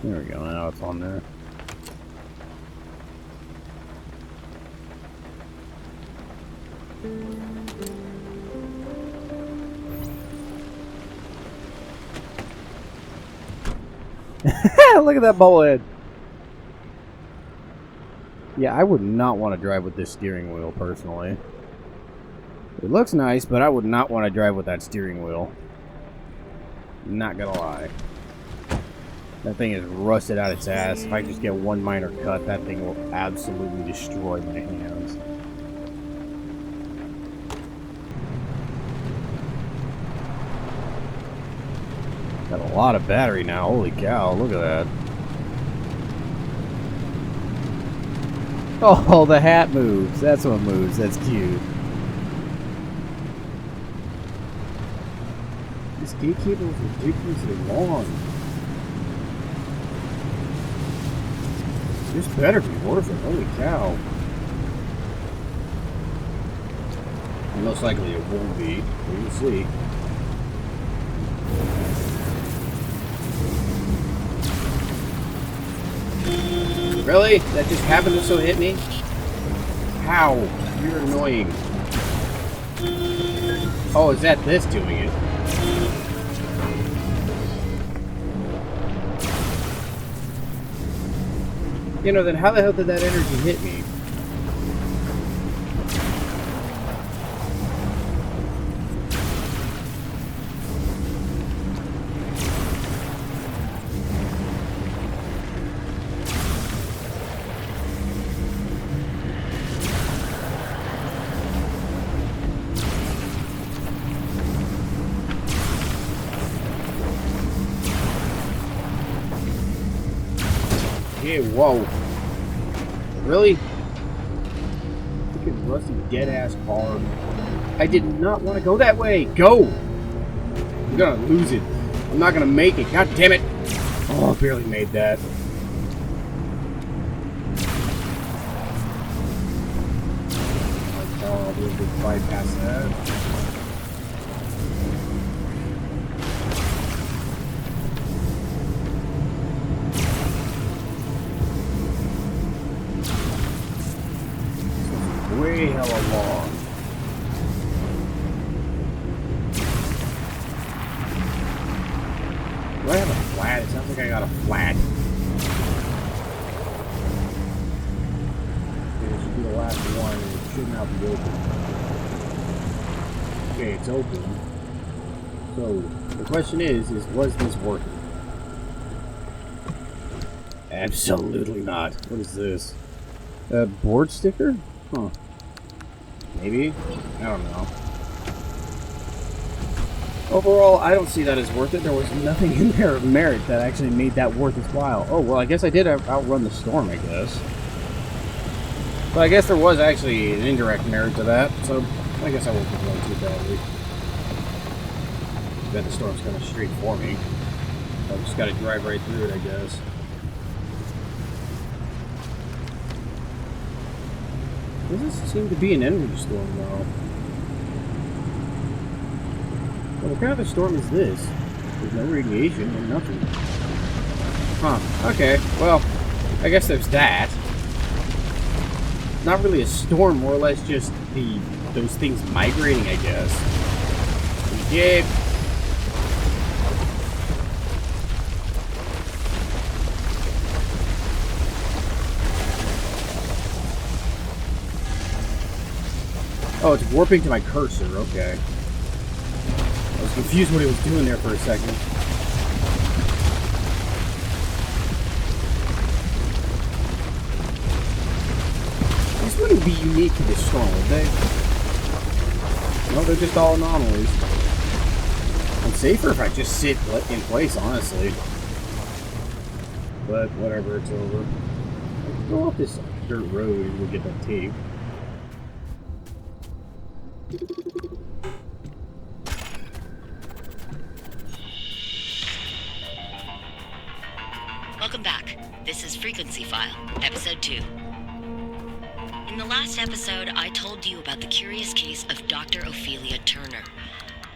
There we go, now it's on there. Look at that bubblehead. Yeah, I would not want to drive with this steering wheel, personally. It looks nice, but I would not want to drive with that steering wheel. Not gonna lie. That thing is rusted out its ass. If I just get one minor cut, that thing will absolutely destroy my hands. Got a lot of battery now. Holy cow, look at that. Oh, the hat moves. That's what moves. That's cute. This gatekeeper was ridiculously long. This better be worth it. Holy cow. And most likely it won't be. We'll see. Really? That just happened to so hit me? How? You're annoying. Oh, is that this doing it? You know, then how the hell did that energy hit me? Okay, whoa. Really? Freaking rusty dead-ass car. I did not want to go that way. Go! I'm gonna lose it. I'm not gonna make it. God damn it! Oh, I barely made that. Oh, we'll just bypass that. Way hella long. Do I have a flat? It sounds like I got a flat. Okay, this should be the last one, and it should now be open. Okay, it's open. So, the question is was this worth it? Absolutely not. What is this? A board sticker? Huh. Maybe? I don't know. Overall, I don't see that as worth it. There was nothing in there of merit that actually made that worth its while. Oh, well, I guess I did outrun the storm, I guess. But I guess there was actually an indirect merit to that, so I guess I won't complain too badly. I bet the storm's coming straight for me. I've just got to drive right through it, I guess. Doesn't seem to be an energy storm, though. Well, what kind of a storm is this? There's no radiation and nothing. Huh. Okay. Well, I guess there's that. Not really a storm, more or less just those things migrating, I guess. Yeah. Oh, it's warping to my cursor, okay. I was confused what it was doing there for a second. These wouldn't be unique to this storm, would they? No, they're just all anomalies. I'm safer if I just sit in place, honestly. But whatever, it's over. I can go off this dirt road and we'll get that tape. Welcome back. This is Frequency File, Episode 2. In the last episode, I told you about the curious case of Dr. Ophelia Turner.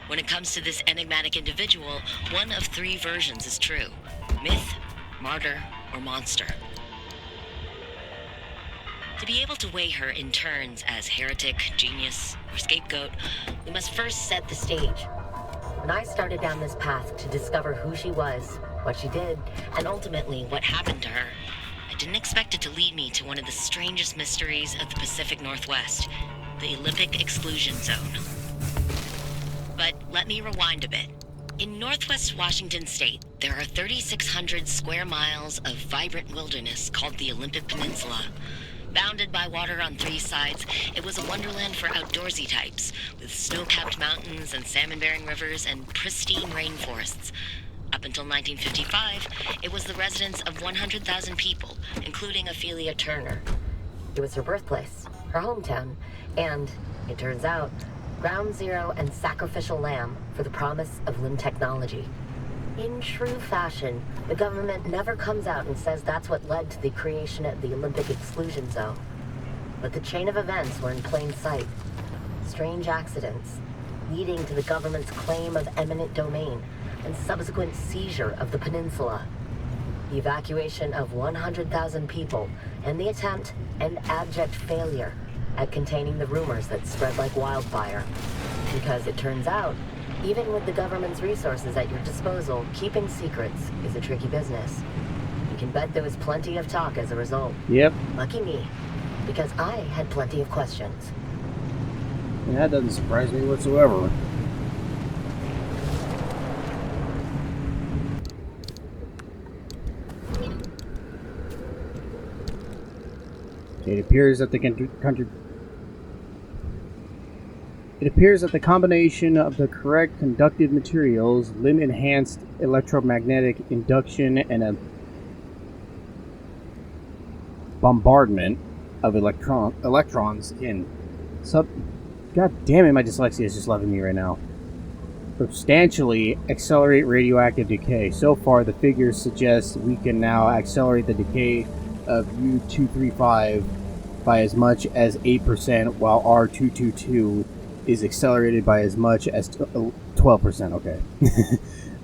When it comes to this enigmatic individual, one of three versions is true. Myth, martyr, or monster. To be able to weigh her in turns as heretic, genius, or scapegoat, we must first set the stage. When I started down this path to discover who she was, what she did, and ultimately what happened to her, I didn't expect it to lead me to one of the strangest mysteries of the Pacific Northwest, the Olympic Exclusion Zone. But let me rewind a bit. In northwest Washington state, there are 3,600 square miles of vibrant wilderness called the Olympic Peninsula. Bounded by water on 3 sides, it was a wonderland for outdoorsy types, with snow-capped mountains and salmon-bearing rivers and pristine rainforests. Up until 1955, it was the residence of 100,000 people, including Ophelia Turner. It was her birthplace, her hometown, and, it turns out, ground zero and sacrificial lamb for the promise of limb technology. In true fashion, the government never comes out and says that's what led to the creation of the Olympic Exclusion Zone. But the chain of events were in plain sight. Strange accidents, leading to the government's claim of eminent domain and subsequent seizure of the peninsula. The evacuation of 100,000 people and the attempt and abject failure at containing the rumors that spread like wildfire. Because it turns out, even with the government's resources at your disposal, keeping secrets is a tricky business. You can bet there was plenty of talk as a result. Yep. Lucky me, because I had plenty of questions. And that doesn't surprise me whatsoever. It appears that the combination of the correct conductive materials, limb-enhanced electromagnetic induction, and a bombardment of electrons can God damn it, my dyslexia is just loving me right now. Substantially accelerate radioactive decay. So far, the figures suggest we can now accelerate the decay of U-235 by as much as 8%, while R-222 is accelerated by as much as 12%. Okay.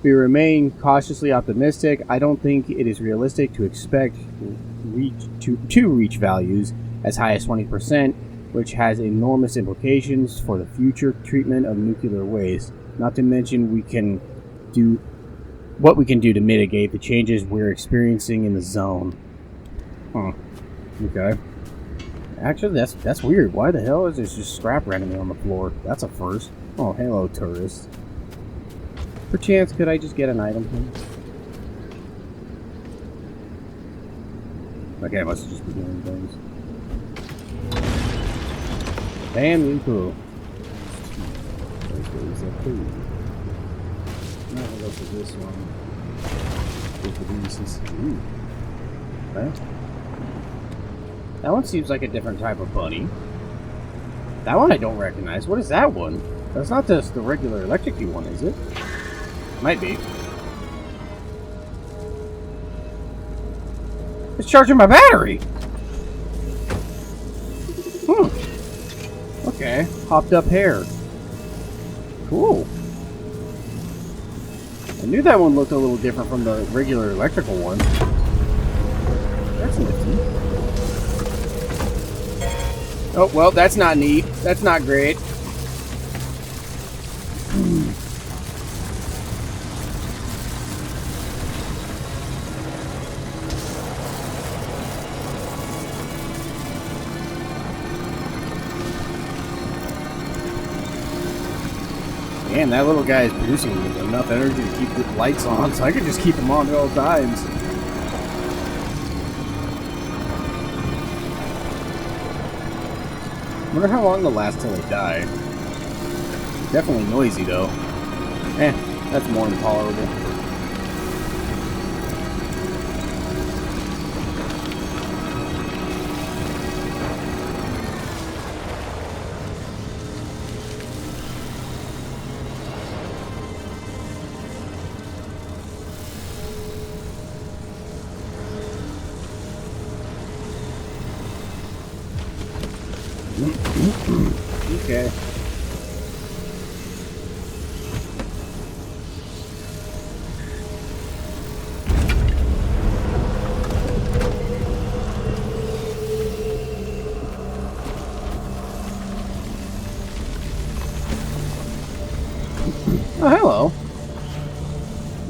We remain cautiously optimistic. I don't think it is realistic to expect to reach values as high as 20%, which has enormous implications for the future treatment of nuclear waste. Not to mention what we can do to mitigate the changes we're experiencing in the zone. Huh. Okay. Actually, that's weird. Why the hell is there just scrap randomly on the floor? That's a first. Oh, hello, tourists. Perchance, could I just get an item, please? Okay, I must just be doing things. Damn, really cool. There's that food. Now we'll go for this one. Go for these. Ooh. Okay. That one seems like a different type of bunny. That one I don't recognize. What is that one? That's not just the regular electric-y one, is it? Might be. It's charging my battery! Okay. Hopped up hair. Cool. I knew that one looked a little different from the regular electrical one. That's nifty. Oh, well, that's not neat. That's not great. Man, that little guy is producing enough energy to keep the lights on, so I could just keep them on at all times. I wonder how long they'll last till they die. Definitely noisy, though. That's more than tolerable. Okay.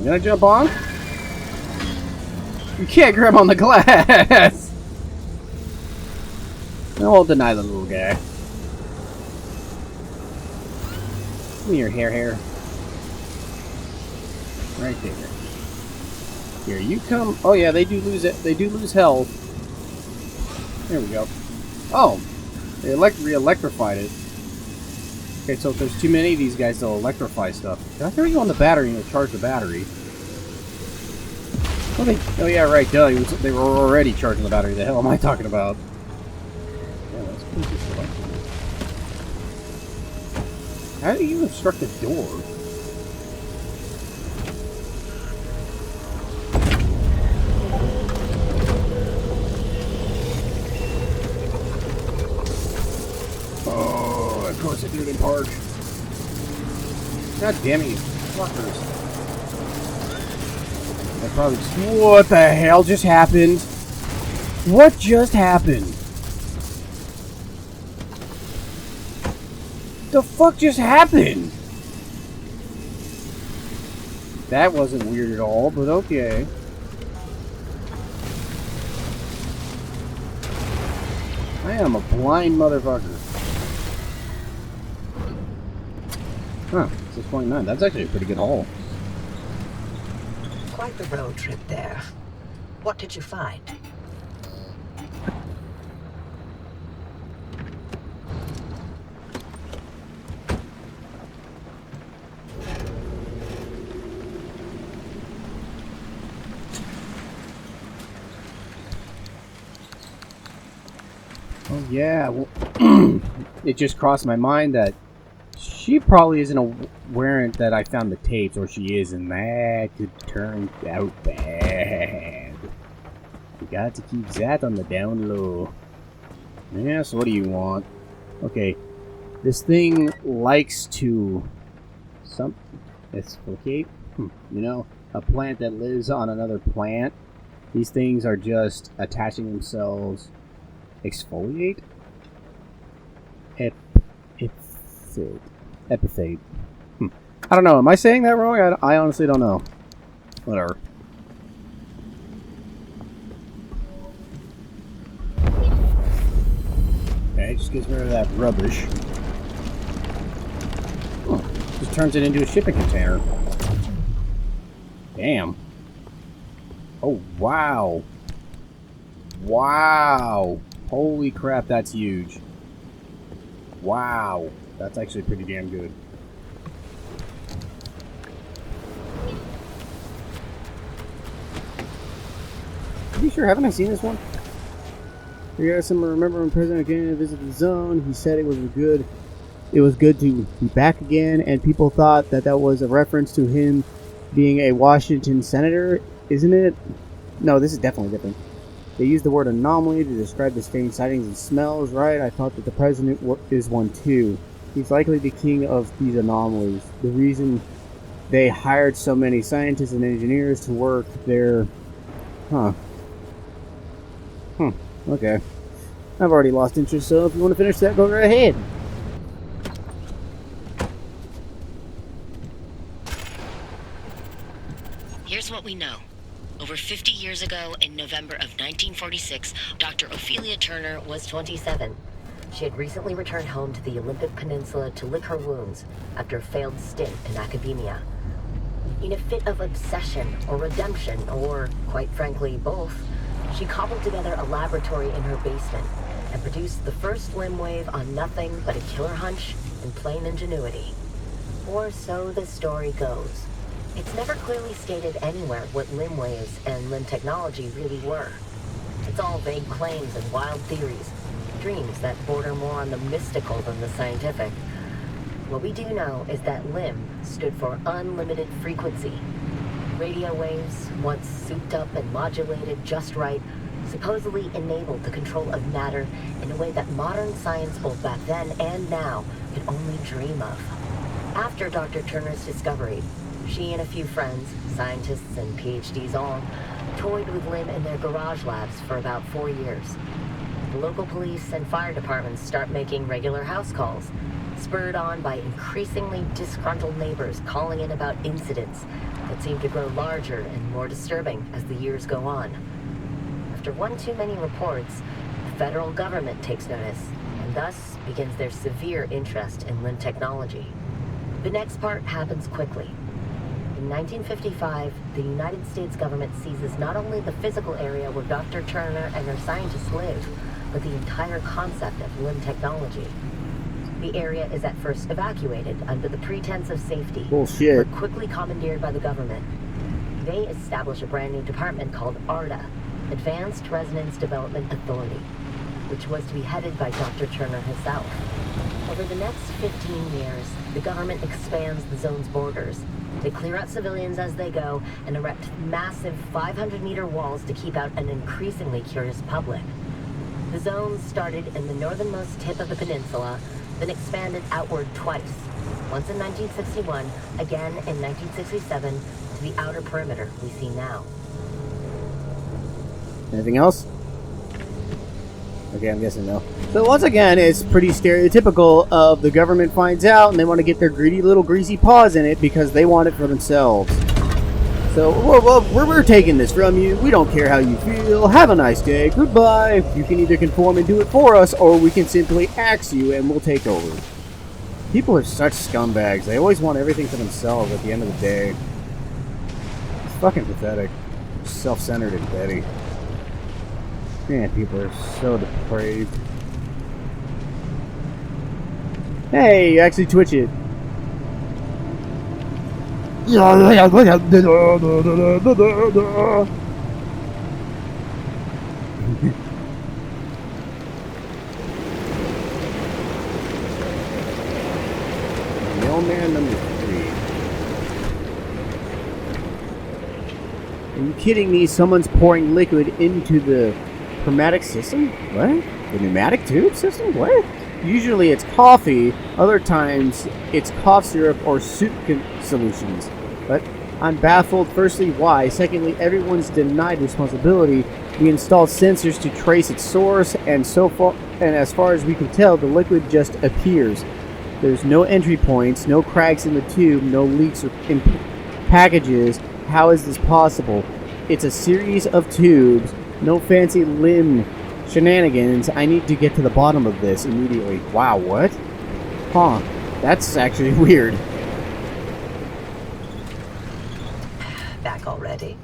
gonna jump on? You can't grab on the glass! I won't deny the little guy. Give me your hair. Right there. Here, you come. Oh yeah, they do lose it. They do lose health. There we go. Oh, they re-electrified it. Okay, so if there's too many of these guys, they'll electrify stuff. Did I throw you on the battery and it'll charge the battery? Oh yeah, right, duh. They were already charging the battery. The hell am I talking about? Yeah, that's pretty selective. How do you obstruct the door? Oh, of course I do it in park. God damn it, you fuckers. I probably just... What the hell just happened? What just happened? The fuck just happened? That wasn't weird at all, but okay. I am a blind motherfucker. Huh, 6.9. That's actually a pretty good haul. Quite the road trip there. What did you find? Oh yeah, well, it just crossed my mind that she probably isn't aware that I found the tapes, or she is, and that could turn out bad. You got to keep that on the down low. Yeah, so what do you want? Okay, this thing likes to explicate. You know, a plant that lives on another plant. These things are just attaching themselves. Exfoliate? Epithate. I don't know. Am I saying that wrong? I honestly don't know. Whatever. Okay, just gets rid of that rubbish. Just turns it into a shipping container. Damn. Oh, wow. Wow. Holy crap, that's huge. Wow. That's actually pretty damn good. Pretty sure, haven't I seen this one? You guys remember when President Kennedy visited the zone, he said it was good to be back again, and people thought that was a reference to him being a Washington senator, isn't it? No, this is definitely different. They used the word anomaly to describe the strange sightings and smells, right? I thought that the president is one too. He's likely the king of these anomalies. The reason they hired so many scientists and engineers to work there... Huh. Okay. I've already lost interest, so if you want to finish that, go right ahead. Here's what we know. Over 50 years ago, in November of 1946, Dr. Ophelia Turner was 27. She had recently returned home to the Olympic Peninsula to lick her wounds after a failed stint in academia. In a fit of obsession or redemption, or, quite frankly, both, she cobbled together a laboratory in her basement and produced the first limb wave on nothing but a killer hunch and plain ingenuity. Or so the story goes. It's never clearly stated anywhere what limb waves and limb technology really were. It's all vague claims and wild theories, dreams that border more on the mystical than the scientific. What we do know is that limb stood for unlimited frequency. Radio waves, once souped up and modulated just right, supposedly enabled the control of matter in a way that modern science both back then and now could only dream of. After Dr. Turner's discovery, she and a few friends, scientists and PhDs all, toyed with limb in their garage labs for about 4 years. The local police and fire departments start making regular house calls, spurred on by increasingly disgruntled neighbors calling in about incidents that that seem to grow larger and more disturbing as the years go on. After one too many reports, the federal government takes notice, and thus begins their severe interest in limb technology. The next part happens quickly. In 1955, the United States government seizes not only the physical area where Dr. Turner and her scientists live, but the entire concept of limb technology. The area is at first evacuated under the pretense of safety, Bullshit. but quickly commandeered by the government. They establish a brand new department called ARDA, Advanced Resonance Development Authority, which was to be headed by Dr. Turner herself. Over the next 15 years, the government expands the zone's borders. They clear out civilians as they go and erect massive 500-meter walls to keep out an increasingly curious public. The zone started in the northernmost tip of the peninsula, then expanded outward twice. Once in 1961, again in 1967, to the outer perimeter we see now. Anything else? Okay, I'm guessing no. So once again, it's pretty stereotypical of the government finds out and they want to get their greedy little greasy paws in it because they want it for themselves. So, we're taking this from you. We don't care how you feel. Have a nice day. Goodbye. You can either conform and do it for us, or we can simply axe you and we'll take over. People are such scumbags. They always want everything for themselves at the end of the day. It's fucking pathetic. Self-centered and petty. Man, people are so depraved. Hey, you actually twitch it. Mailman number 3. Are you kidding me? Someone's pouring liquid into the pneumatic system? What? The pneumatic tube system? What? Usually it's coffee, other times it's cough syrup or soup solutions. But I'm baffled, firstly, why? Secondly, everyone's denied responsibility. We installed sensors to trace its source, and as far as we can tell, the liquid just appears. There's no entry points, no cracks in the tube, no leaks in packages. How is this possible? It's a series of tubes, no fancy limb shenanigans. I need to get to the bottom of this immediately. Wow, what? Huh, that's actually weird. Back already?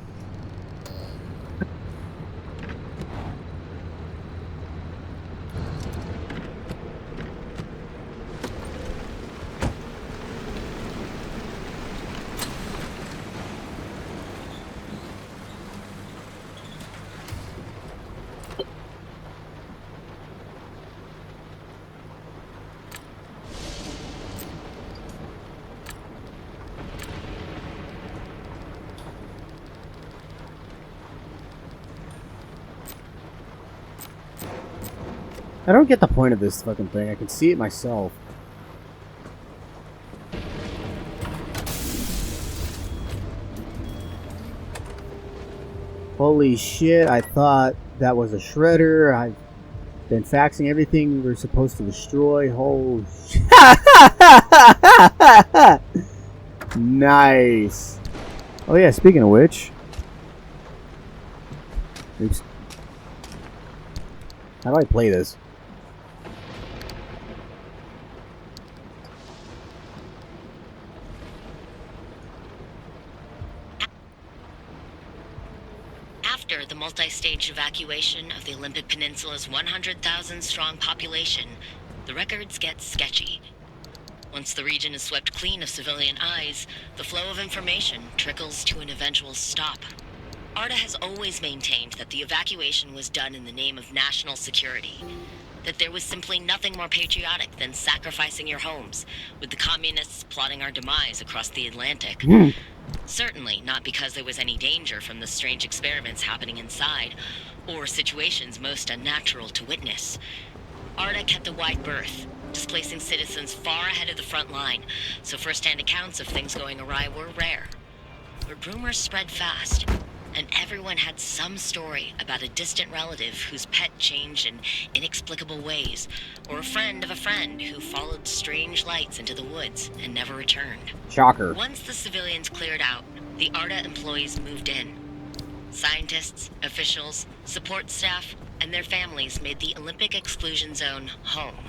I don't get the point of this fucking thing. I can see it myself. Holy shit, I thought that was a shredder. I've been faxing everything we were supposed to destroy. Holy shit. Nice. Oh yeah, speaking of which. Oops. How do I play this? After the multi-stage evacuation of the Olympic Peninsula's 100,000-strong population, the records get sketchy. Once the region is swept clean of civilian eyes, the flow of information trickles to an eventual stop. ARDA has always maintained that the evacuation was done in the name of national security, that there was simply nothing more patriotic than sacrificing your homes, with the communists plotting our demise across the Atlantic. Certainly not because there was any danger from the strange experiments happening inside, or situations most unnatural to witness. ARDA kept a wide berth, displacing citizens far ahead of the front line, so first-hand accounts of things going awry were rare. But rumors spread fast, and everyone had some story about a distant relative whose pet changed in inexplicable ways, or a friend of a friend who followed strange lights into the woods and never returned. Shocker. Once the civilians cleared out, The ARDA employees moved in. Scientists, officials, support staff, and their families made the Olympic exclusion zone home,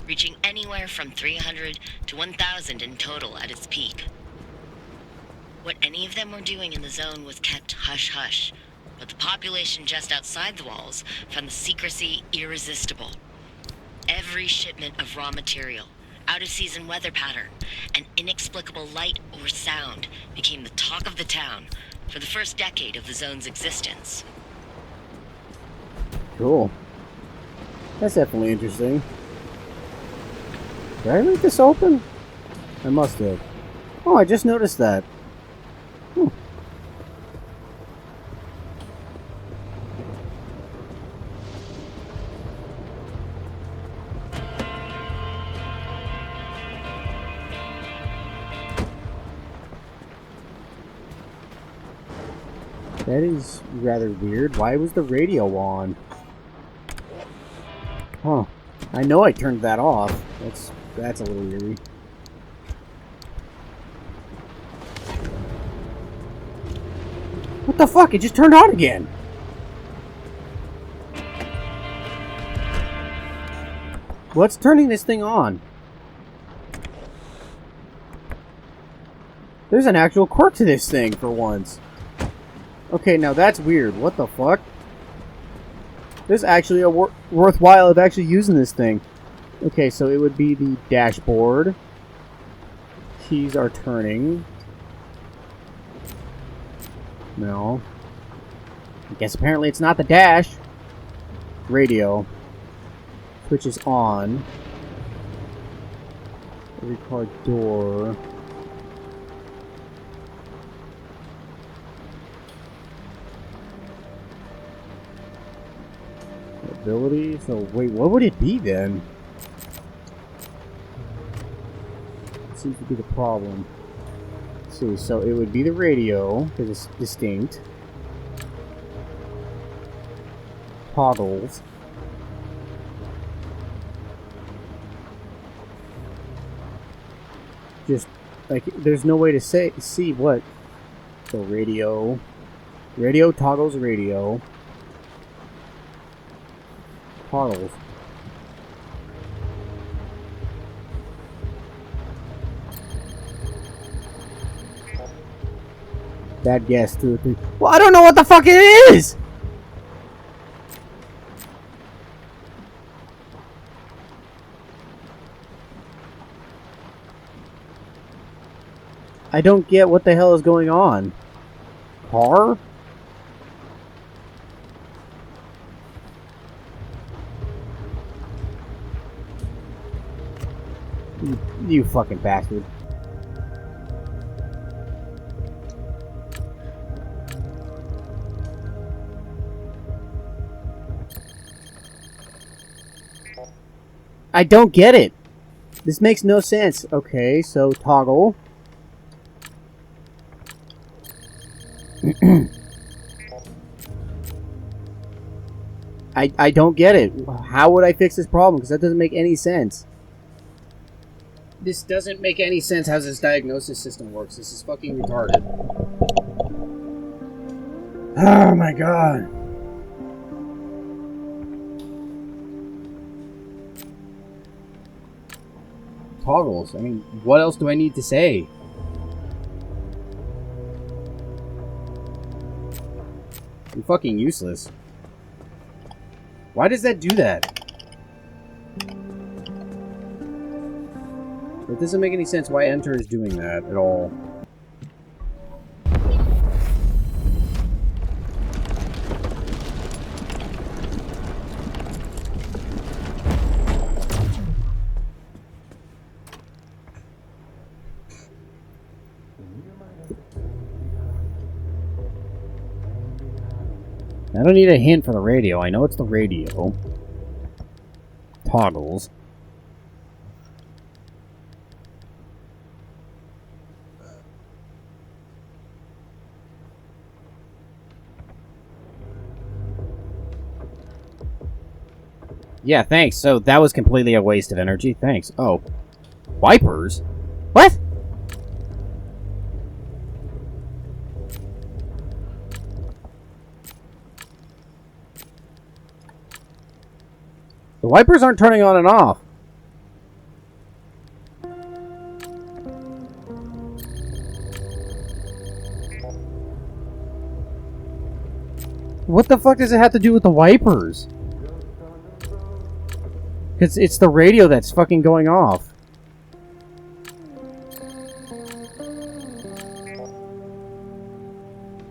reaching anywhere from 300 to 1,000 in total at its peak. What any of them were doing in the zone was kept hush-hush, but the population just outside the walls found the secrecy irresistible. Every shipment of raw material, out-of-season weather pattern, and inexplicable light or sound became the talk of the town for the first decade of the zone's existence. Cool. That's definitely interesting. Did I leave this open? I must have. Oh, I just noticed that. That is rather weird. Why was the radio on? Huh. I know I turned that off. That's a little eerie. What the fuck? It just turned on again. What's turning this thing on? There's an actual quirk to this thing for once. Okay, now that's weird. What the fuck? There's actually a worthwhile of actually using this thing. Okay, so it would be the dashboard. Keys are turning. No. I guess apparently it's not the dash. Radio. Switch is on. Every car door. Ability. So wait, what would it be then? Seems to be the problem. Let's see, so it would be the radio because it's distinct. Toggles. Just like there's no way to see what. So radio toggles radio. Toggles. Bad guess, 2 or 3. Well, I don't know what the fuck it is! I don't get what the hell is going on. Car? You fucking bastard. I don't get it. This makes no sense. Okay, so toggle. I don't get it. How would I fix this problem? Because that doesn't make any sense. This doesn't make any sense how this diagnosis system works. This is fucking retarded. Oh my god. Toggles. I mean, what else do I need to say? You're fucking useless. Why does that do that? It doesn't make any sense why Enter is doing that at all. I don't need a hint for the radio. I know it's the radio. Toggles. Yeah, thanks. So that was completely a waste of energy. Thanks. Oh. Wipers? What? The wipers aren't turning on and off. What the fuck does it have to do with the wipers? It's the radio that's fucking going off.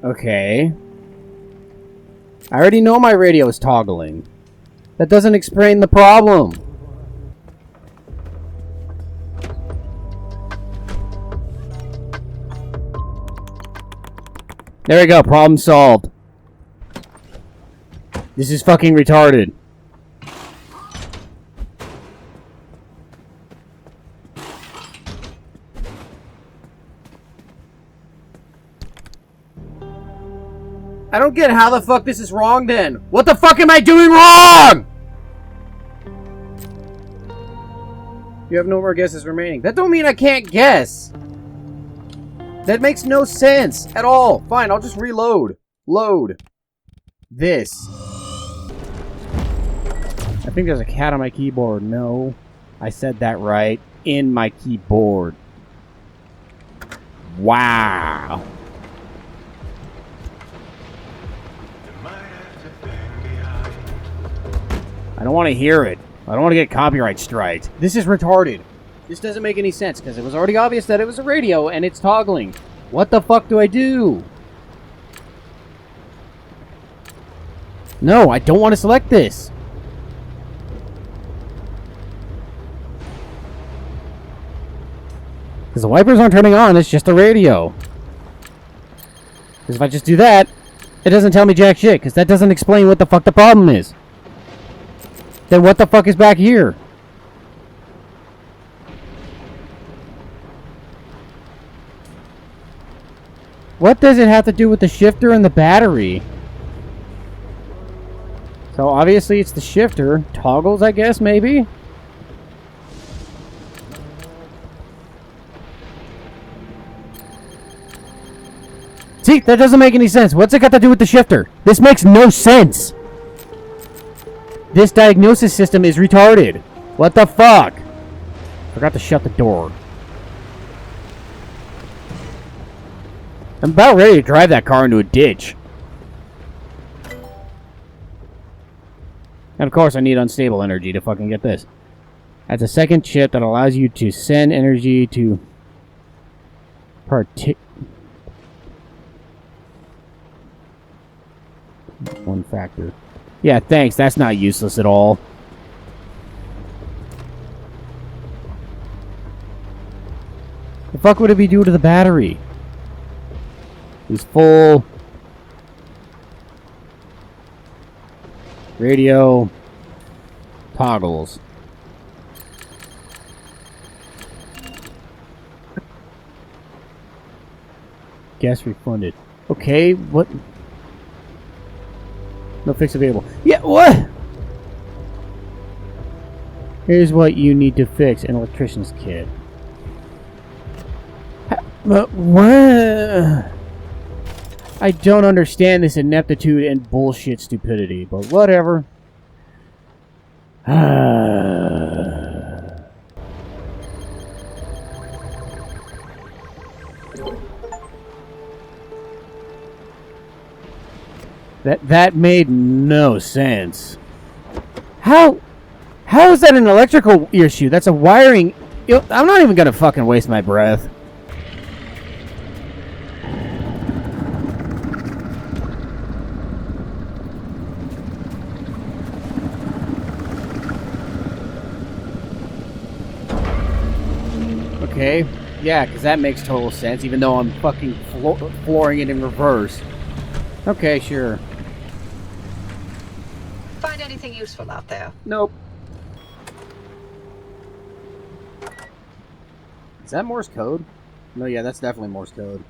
Okay. I already know my radio is toggling. That doesn't explain the problem. There we go, problem solved. This is fucking retarded. I don't get how the fuck this is wrong then. What the fuck am I doing wrong? You have no more guesses remaining. That don't mean I can't guess. That makes no sense at all. Fine, I'll just reload. Load. This. I think there's a cat on my keyboard. No. I said that right. In my keyboard. Wow. I don't want to hear it. I don't want to get copyright striked. This is retarded. This doesn't make any sense because it was already obvious that it was a radio and it's toggling. What the fuck do I do? No, I don't want to select this. Because the wipers aren't turning on, it's just a radio. Because if I just do that, it doesn't tell me jack shit, because that doesn't explain what the fuck the problem is. Then what the fuck is back here? What does it have to do with the shifter and the battery? So obviously it's the shifter. Toggles, I guess, maybe? See, that doesn't make any sense. What's it got to do with the shifter? This makes no sense. This diagnosis system is retarded. What the fuck? Forgot to shut the door. I'm about ready to drive that car into a ditch. And of course I need unstable energy to fucking get this. That's a second chip that allows you to send energy to one factor. Yeah, thanks. That's not useless at all. The fuck would it be due to the battery? He's full. Radio. Toggles. Gas refunded. Okay, what? No fix available. Yeah, what? Here's what you need to fix. An electrician's kit. But what? I don't understand this ineptitude and bullshit stupidity, but whatever. That made no sense. How is that an electrical issue? That's a wiring. I'm not even gonna fucking waste my breath. Okay, yeah, because that makes total sense, even though I'm fucking flooring it in reverse. Okay, sure. Find anything useful out there? Nope. Is that Morse code? No, yeah, that's definitely Morse code.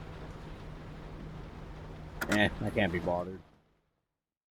I can't be bothered.